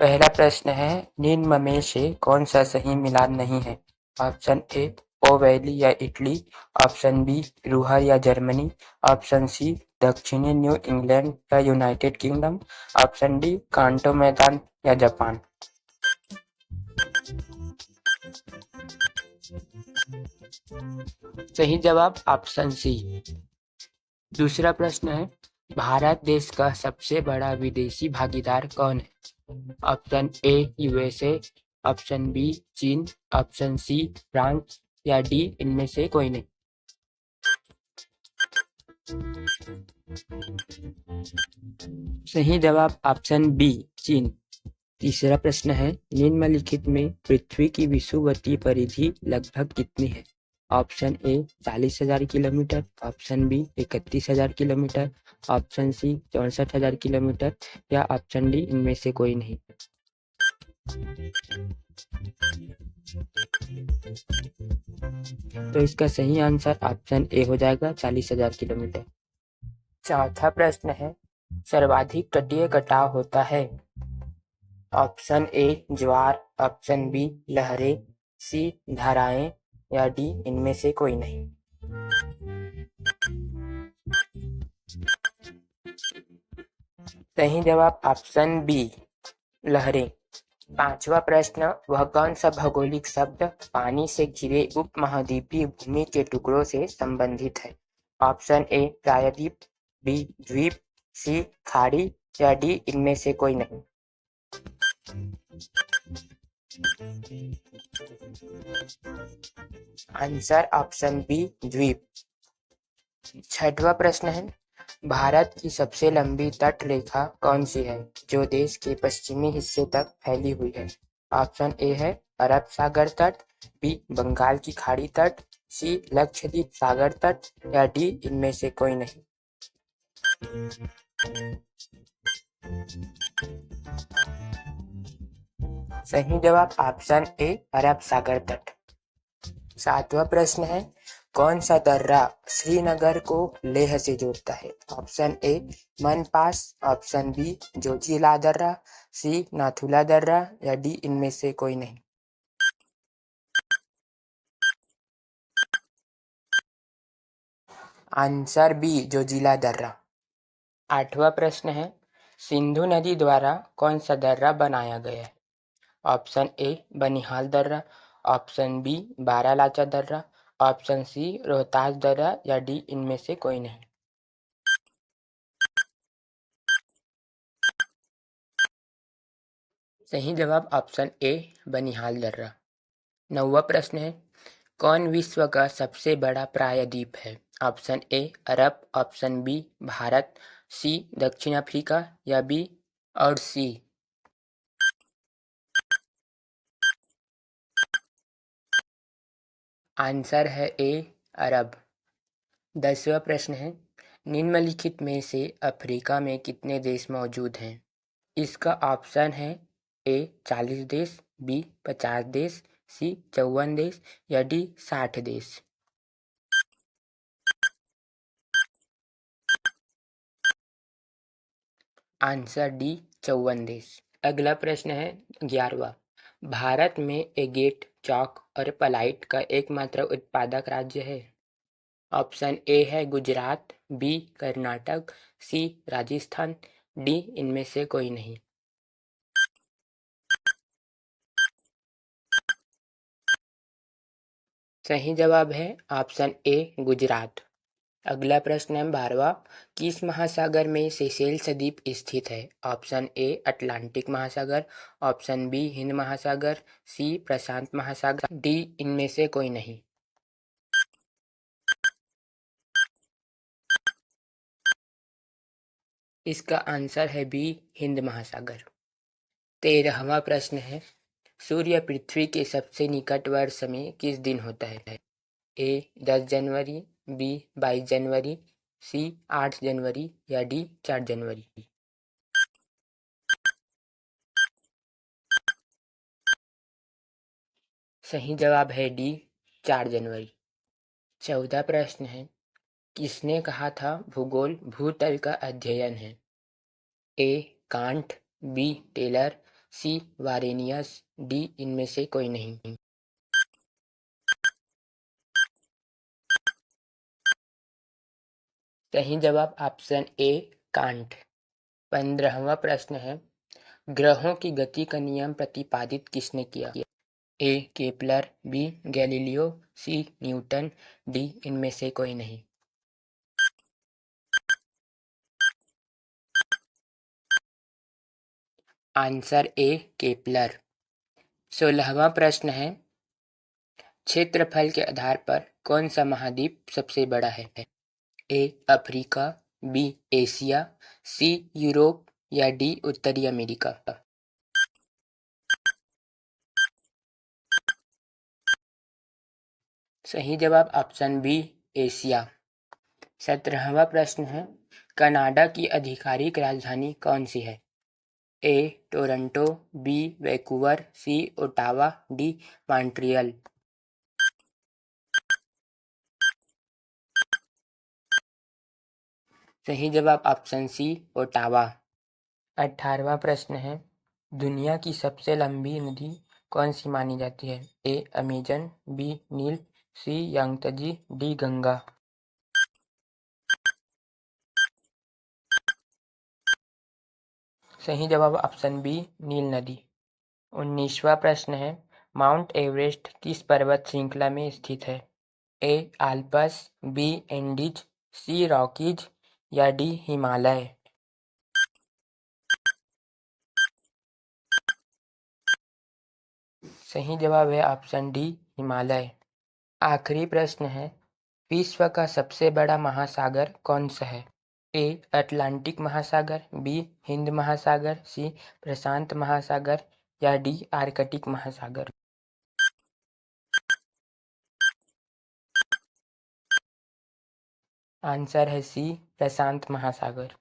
पहला प्रश्न है, निम्न में से कौन सा सही मिलान नहीं है? ऑप्शन ए पो वैली या इटली, ऑप्शन बी रूहर या जर्मनी, ऑप्शन सी दक्षिणी न्यू इंग्लैंड या यूनाइटेड किंगडम, ऑप्शन डी कांटो मैदान या जापान। सही जवाब ऑप्शन सी। दूसरा प्रश्न है, भारत देश का सबसे बड़ा विदेशी भागीदार कौन है? Option A USA, option B चीन, ऑप्शन सी फ्रांस या डी इनमें से कोई नहीं। सही जवाब ऑप्शन बी चीन। तीसरा प्रश्न है, निम्नलिखित में पृथ्वी की विषुवतीय परिधि लगभग कितनी है? Option A 40,000 kilometre, option B 31,000 kilometre, option C 64,000 kilometre या ऑप्शन डी इनमें से कोई नहीं। तो इसका सही आंसर ऑप्शन ए हो जाएगा 40,000 किलोमीटर। चौथा प्रश्न है, सर्वाधिक तटीय कटाव होता है? ऑप्शन ए ज्वार, ऑप्शन बी लहरें, सी धाराएं या डी इनमें से कोई नहीं। सही जवाब ऑप्शन बी लहरें। पांचवा प्रश्न, वह कौन सा भौगोलिक शब्द पानी से घिरे उपमहाद्वीपीय भूमि के टुकड़ों से संबंधित है? ऑप्शन ए प्रायद्वीप, बी द्वीप, सी खाड़ी या डी इनमें से कोई नहीं। आंसर ऑप्शन बी द्वीप। छठवां प्रश्न है, भारत की सबसे लंबी तट रेखा कौन सी है जो देश के पश्चिमी हिस्से तक फैली हुई है? ऑप्शन ए है अरब सागर तट, बी बंगाल की खाड़ी तट, सी लक्षद्वीप सागर तट या डी इनमें से कोई नहीं। सही जवाब ऑप्शन ए अरब सागर तट। सातवां प्रश्न है, कौन सा दर्रा श्रीनगर को लेह से जोड़ता है? ऑप्शन ए मन पास, ऑप्शन बी जोजिला दर्रा, सी नाथुला दर्रा या डी इनमें से कोई नहीं। आंसर बी जोजिला दर्रा। आठवां प्रश्न है, सिंधु नदी द्वारा कौन सा दर्रा बनाया गया है? ऑप्शन ए बनिहाल दर्रा, ऑप्शन बी बारालाचा दर्रा, ऑप्शन सी रोहतास दर्रा या डी इनमें से कोई नहीं। सही जवाब ऑप्शन ए बनिहाल दर्रा। नौवां प्रश्न है, कौन विश्व का सबसे बड़ा प्रायद्वीप है? Option A Arab, option B Bharat, C दक्षिण अफ्रीका या बी और सी। आंसर है ए अरब। 10वां प्रश्न है, निम्नलिखित में से अफ्रीका में कितने देश मौजूद हैं? इसका ऑप्शन है ए 40 देश, बी 50 देश, सी 54 देश या डी 60 देश। आंसर डी 54 देश। अगला प्रश्न है 11वां, भारत में एगेट, चौक और पलाइट का एकमात्र उत्पादक राज्य है? ऑप्शन ए है गुजरात, बी कर्नाटक, सी राजस्थान, डी इनमें से कोई नहीं। सही जवाब है ऑप्शन ए गुजरात। अगला प्रश्न है 12वां, किस महासागर में सेशेल्स द्वीप स्थित है? ऑप्शन ए अटलांटिक महासागर, ऑप्शन बी हिंद महासागर, सी प्रशांत महासागर, डी इनमें से कोई नहीं। इसका आंसर है बी हिंद महासागर। 13वां प्रश्न है, सूर्य पृथ्वी के सबसे निकटवर्ष में किस दिन होता है? ए 10 जनवरी, बी 22 जनवरी, सी 8 जनवरी या डी 4 जनवरी। सही जवाब है डी 4 जनवरी। 14 प्रश्न है, किसने कहा था भूगोल भूतल का अध्ययन है? A Kant, B Taylor, C Varenius, D इनमें से कोई नहीं। सही जवाब ऑप्शन ए कांट। 15वां प्रश्न है, ग्रहों की गति का नियम प्रतिपादित किसने किया? ए केपलर, बी गैलीलियो, सी न्यूटन, डी इनमें से कोई नहीं। Answer A Kepler. 16वां प्रश्न है, क्षेत्रफल के आधार पर कौन सा महाद्वीप सबसे बड़ा है? A Africa, B Asia, C Europe या डी उत्तरी अमेरिका। सही जवाब ऑप्शन बी एशिया। 17वां प्रश्न है, कनाडा की आधिकारिक राजधानी कौन सी है? ए टोरंटो, बी वैंकूवर, सी ओटावा, डी मॉन्ट्रियल। सही जवाब ऑप्शन सी ओटावा। 18वां प्रश्न है, दुनिया की सबसे लंबी नदी कौन सी मानी जाती है? ए अमेजन, बी नील, सी यांगत्जे, डी गंगा। सही जवाब ऑप्शन बी नील नदी। 19वां प्रश्न है, माउंट एवरेस्ट किस पर्वत श्रृंखला में स्थित है? ए आल्प्स, बी एंडीज, सी रॉकीज या डी हिमालय। सही जवाब है ऑप्शन डी हिमालय। आखिरी प्रश्न है, विश्व का सबसे बड़ा महासागर कौन सा है? ए अटलांटिक महासागर, बी हिंद महासागर, सी प्रशांत महासागर या डी आर्कटिक महासागर। आंसर है सी प्रशांत महासागर।